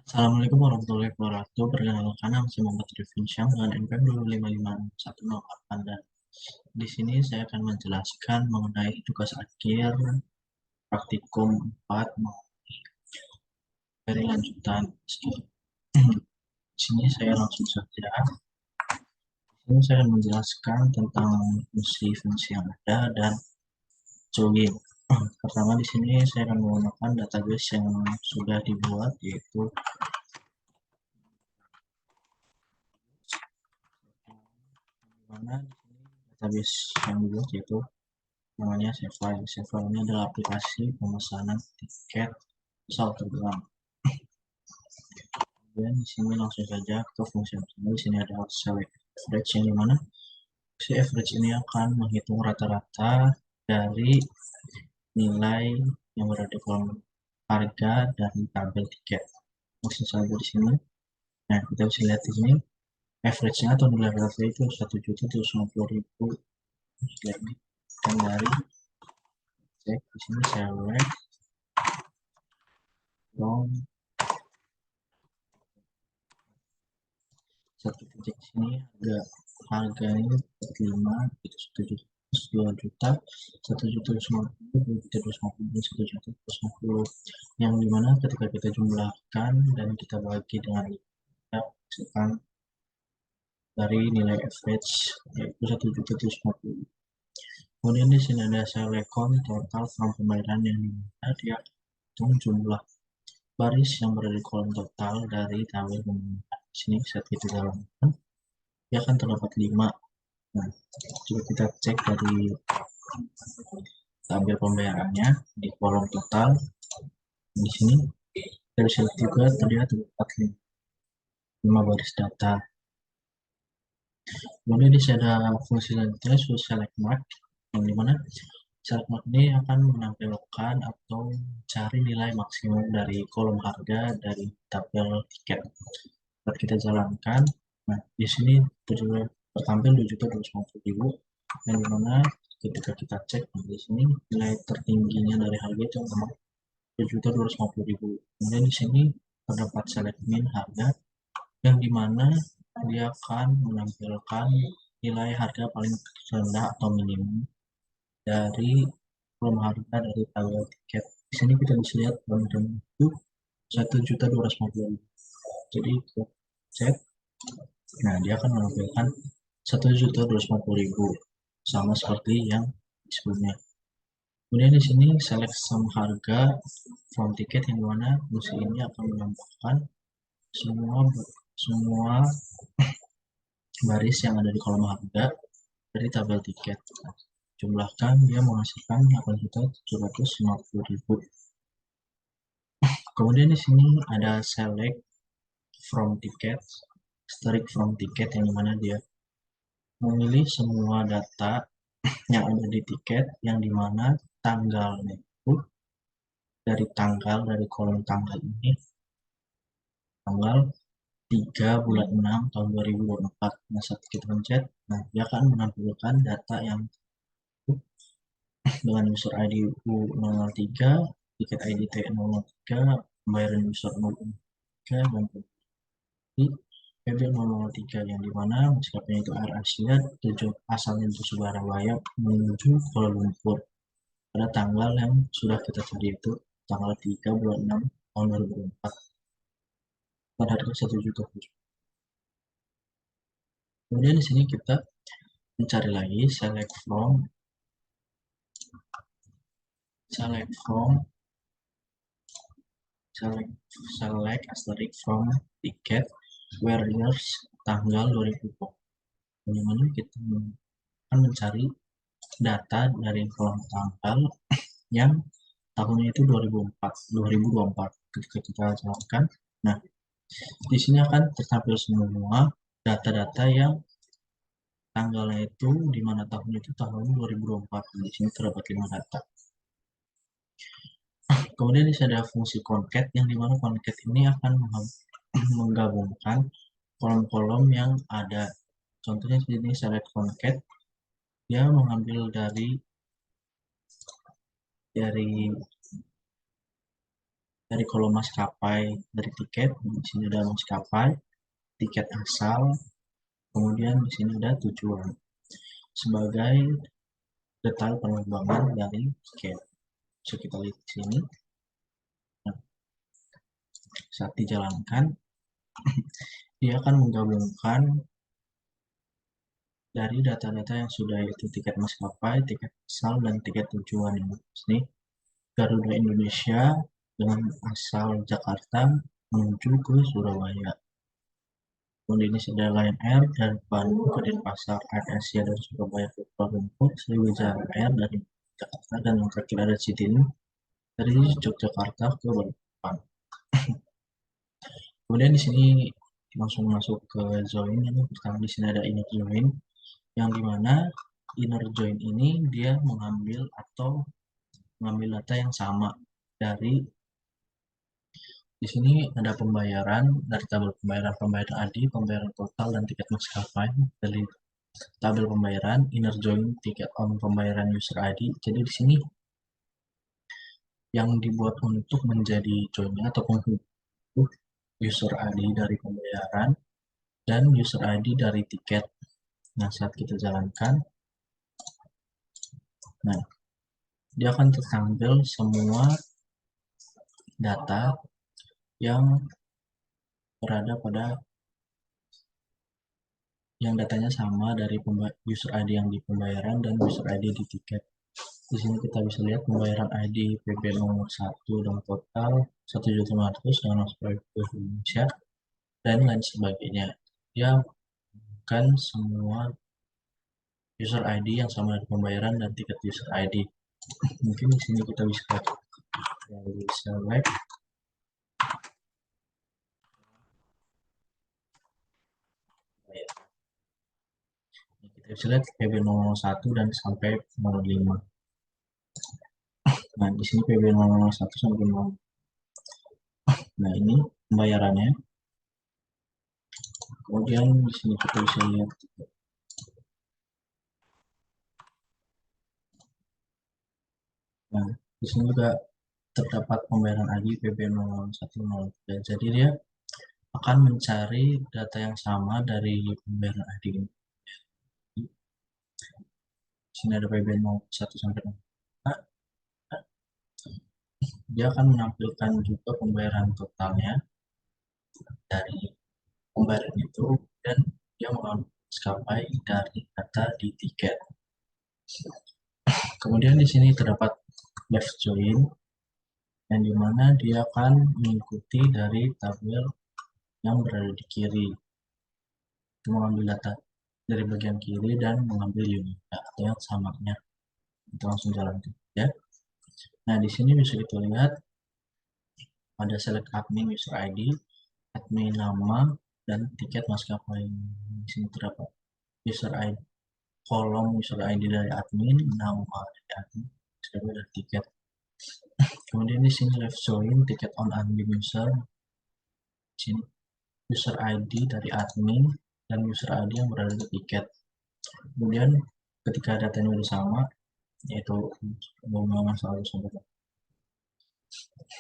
Assalamualaikum warahmatullahi wabarakatuh. Perkenalkan, nama saya Muhammad Rifin Syam dengan NPM 2555108, dan di sini saya akan menjelaskan mengenai tugas akhir praktikum 4 dari lanjutan. Di sini saya langsung saja. Di sini saya akan menjelaskan tentang fungsi-fungsi yang ada dan join. Pertama, di sini saya akan menggunakan database yang sudah dibuat, yaitu mana di sini database yang dibuat yaitu namanya Sevile. Sevile ini adalah aplikasi pemesanan tiket pesawat terbang. Kemudian di sini langsung saja ke fungsi pertama. Di sini ada select average, yang dimana si average ini akan menghitung rata-rata dari nilai yang berada di kolom harga dari tabel tiket. Langsung saja di sini. Nah, kita bisa lihat di sini average-nya atau nilai rata itu 1.750.000. Dan dari cek di sini select from satu titik sini harganya 45 itu 2 juta, 1.750.000, 2.250.000, 1.250.000, yang dimana ketika kita jumlahkan dan kita bagi dengan kita hasilkan dari nilai average yaitu 1.750.000. Kemudian di sini ada select total from pembayaran, yang dimana dia hitung jumlah baris yang berada di kolom total dari tabel pembayaran. Di sini saat kita jalankan dia akan terdapat 5. Nah, coba kita cek dari tabel pembayarannya di kolom total. Di sini dari sini juga terlihat terdapat 5 baris data. Kemudian di sini ada fungsi selanjutnya select mark, yang dimana select mark ini akan menampilkan atau cari nilai maksimum dari kolom harga dari tabel tiket. Saat kita jalankan, nah di sini tertampil 2.250.000, yang dimana ketika kita cek di sini nilai tertingginya dari harga itu memang 2.250.000. Kemudian di sini terdapat select min harga, yang dimana dia akan menampilkan nilai harga paling rendah atau minimum dari kolom harga dari tabel tiket. Di sini kita bisa lihat paling rendah itu 1.250.000. Jadi kita cek, nah dia akan menampilkan 1.250.000 sama seperti yang sebelumnya. Kemudian di sini select sum harga from tiket, yang mana fungsi ini akan menambahkan semua baris yang ada di kolom harga dari tabel tiket. Jumlahkan dia menghasilkan 8.750.000. Kemudian di sini ada select from ticket, strike from ticket, yang dimana dia memilih semua data yang ada di tiket, yang dimana tanggalnya itu dari kolom tanggal ini tanggal 3 bulan 6 tahun 2024. Nah, saat kita pencet, nah dia akan menampilkan data yang dengan user ID U003, tiket ID T003, pembayaran user 003, dan PB003, yang dimana maskapainya itu Air Asia, tujuan asalnya itu Surabaya menuju Kuala Lumpur pada tanggal yang sudah kita cari, itu tanggal 3 bulan 6 tahun 2024, pada harga 1 juta. Kemudian di sini kita mencari lagi select from select select asterisk from tiket where years tanggal 2004, dimana kita akan mencari data dari kolom tanggal yang tahunnya itu 2024 ketika kita jalankan. Nah, di sini akan tertampil semua data-data yang tanggalnya itu di mana tahunnya itu tahun 2024. Di sini terdapat 5 data. Kemudian di sini ada fungsi concat, yang dimana concat ini akan menggabungkan kolom-kolom yang ada. Contohnya di sini select concat, dia mengambil dari dari kolom maskapai dari tiket. Di sini ada maskapai, tiket asal, kemudian di sini ada tujuan sebagai detail penerbangan dari tiket. So kita lihat di sini. Nah, saat dijalankan, dia akan menggabungkan dari data-data yang sudah, yaitu tiket maskapai, tiket asal, dan tiket tujuan. Ini Garuda Indonesia dengan asal Jakarta menuju ke Surabaya. Kemudian ini ada Lion Air dari Bandung ke Denpasar, Air Asia dari Surabaya ke Kuala Lumpur, Sriwijaya Air dari Jakarta, dan yang terakhir ada Citylink dari Yogyakarta ke Balikpapan. Kemudian di sini langsung masuk ke join. Ini pertama di sini ada inner join, yang dimana inner join ini dia mengambil data yang sama dari, di sini ada pembayaran dari tabel pembayaran ADI, pembayaran total, dan tiket maskapai dari tabel pembayaran, inner join tiket on pembayaran user ID. Jadi di sini yang dibuat untuk menjadi joinnya atau penghubung user ID dari pembayaran dan user ID dari tiket. Nah, saat kita jalankan, nah dia akan tertampil semua data yang berada pada yang datanya sama dari user ID yang di pembayaran dan user ID di tiket. Di sini kita bisa lihat pembayaran ID PP nomor 1 dan total 1.500.000 dengan maskapai Indonesia dan lain sebagainya. Dia kan semua user ID yang sama dari pembayaran dan tiket user ID. Mungkin di sini kita bisa select, kita bisa lihat PB 01 dan sampai 05. Nah, di sini PB 01 sampai 05. Nah, ini pembayarannya. Kemudian di sini kita bisa lihat, nah di sini juga terdapat pembayaran ID PB 0103. Jadi dia akan mencari data yang sama dari pembayaran ID. Di sini ada PB 01 sampai 04. Dia akan menampilkan juga pembayaran totalnya dari pembayaran itu, dan dia mengambil maskapai dari data di tiket. Kemudian di sini terdapat left join, yang dimana dia akan mengikuti dari tabel yang berada di kiri, mengambil data dari bagian kiri dan mengambil unit atau yang samanya. Kita langsung jalankan ya. Nah, di sini bisa kita lihat ada select admin user ID, admin nama, dan tiket maskapai. Di sini terdapat user ID, kolom user ID dari admin, nama dari admin, dan tiket. Kemudian di sini left join tiket on admin user. Di sini user ID dari admin dan user ID yang berada di tiket. Kemudian ketika datanya sudah sama, yaitu masalah tersebut,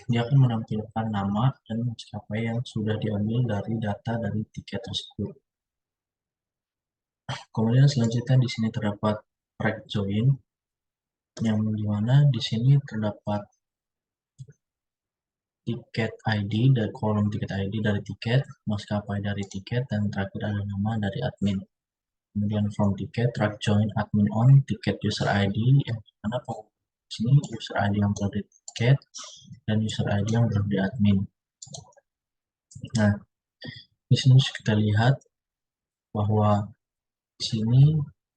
dia akan menampilkan nama dan maskapai yang sudah diambil dari data dari tiket tersebut. Kemudian selanjutnya di sini terdapat track join, yang dimana di sini terdapat tiket ID dan kolom tiket ID dari tiket, maskapai dari tiket, dan terakhir ada nama dari admin. Kemudian from tiket, track join admin on tiket user ID, yang dimana di sini user ID yang berada di tiket dan user ID yang berada di admin. Nah, di sini kita lihat bahwa di sini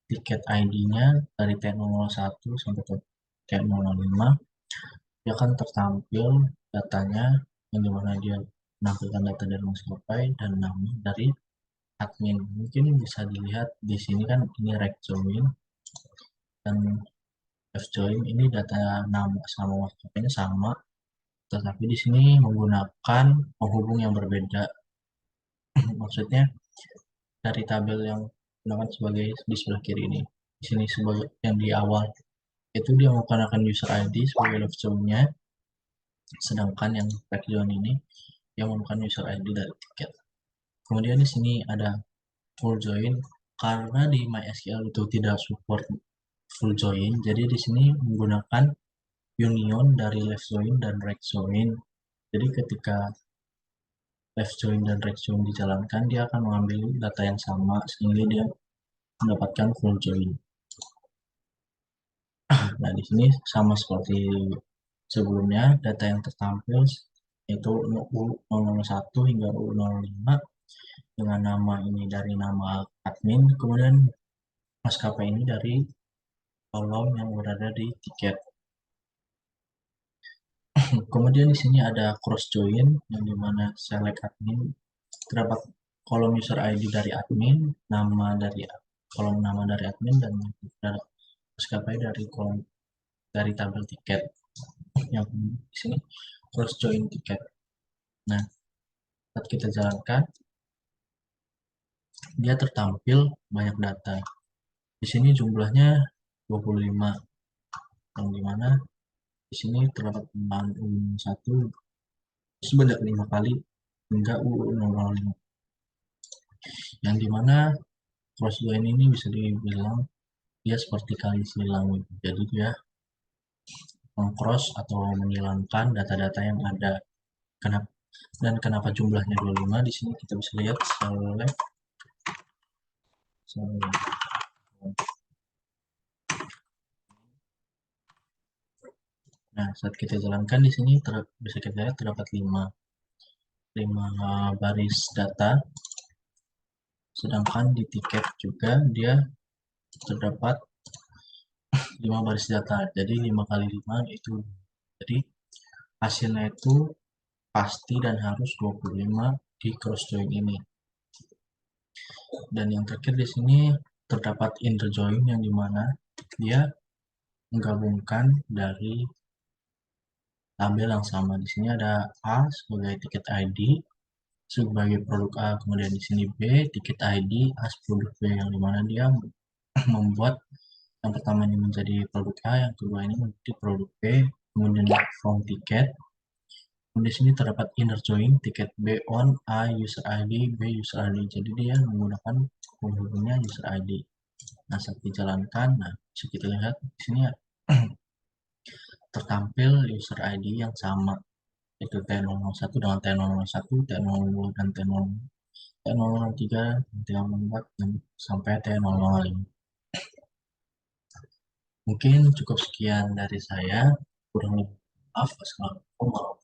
tiket ID-nya dari T001 sampai T005, dia akan tertampil datanya, yang dimana dia menampilkan data dari maskapai dan nama dari admin. Mungkin bisa dilihat di sini kan ini rec join dan f join, ini data nama sama maskapainya sama, tetapi di sini menggunakan penghubung yang berbeda. Maksudnya dari tabel yang gunakan sebagai di sebelah kiri ini, di sini sebagai yang di awal itu dia menggunakan user ID sebagai left join-nya, Sedangkan yang back join ini yang merupakan user ID dari tiket. Kemudian di sini ada full join, karena di MySQL itu tidak support full join, jadi di sini menggunakan union dari left join dan right join. Jadi ketika left join dan right join dijalankan, dia akan mengambil data yang sama sehingga dia mendapatkan full join. Nah, di sini sama seperti sebelumnya, data yang tertampil yaitu U001 hingga U05 dengan nama ini dari nama admin, kemudian maskapai ini dari kolom yang berada di tiket. Kemudian di sini ada cross join yang dimana select admin, terdapat kolom user ID dari admin, nama dari kolom nama dari admin, dan maskapai dari kolom dari tabel tiket. Yang di sini cross join tiket. Nah, saat kita jalankan, dia tertampil banyak data. Di sini jumlahnya 25, yang dimana di sini terdapat tambahan U1 sebanyak 5 kali hingga U005, yang dimana cross join ini bisa dibilang dia seperti kali silang. Jadi dia mengcross atau menghilangkan data-data yang ada. Kenapa kenapa jumlahnya 25? Di sini kita bisa lihat select. Nah, saat kita jalankan di sini bisa kita lihat terdapat 5 baris data, sedangkan di tiket juga dia terdapat 5 baris data. Jadi 5 kali 5 itu, jadi hasilnya itu pasti dan harus 25 di cross join ini. Dan yang terakhir di sini terdapat inner join yang dimana dia menggabungkan dari tabel yang sama. Di sini ada A sebagai tiket ID sebagai produk A, kemudian di sini B tiket ID as produk B, yang dimana dia membuat yang pertama ini menjadi produk A, yang kedua ini menjadi produk B, kemudian from tiket. Di sini terdapat inner join tiket B on A user ID B user ID, jadi dia menggunakan penghubungnya user ID. Nah, saat dijalankan, nah bisa kita lihat di sini ya, tertampil user ID yang sama, yaitu T001 dengan T001, T02 dan T003, T04 dan sampai T005. Mungkin cukup sekian dari saya, kurang lebih maaf. Assalamualaikum warahmatullahi wabarakatuh.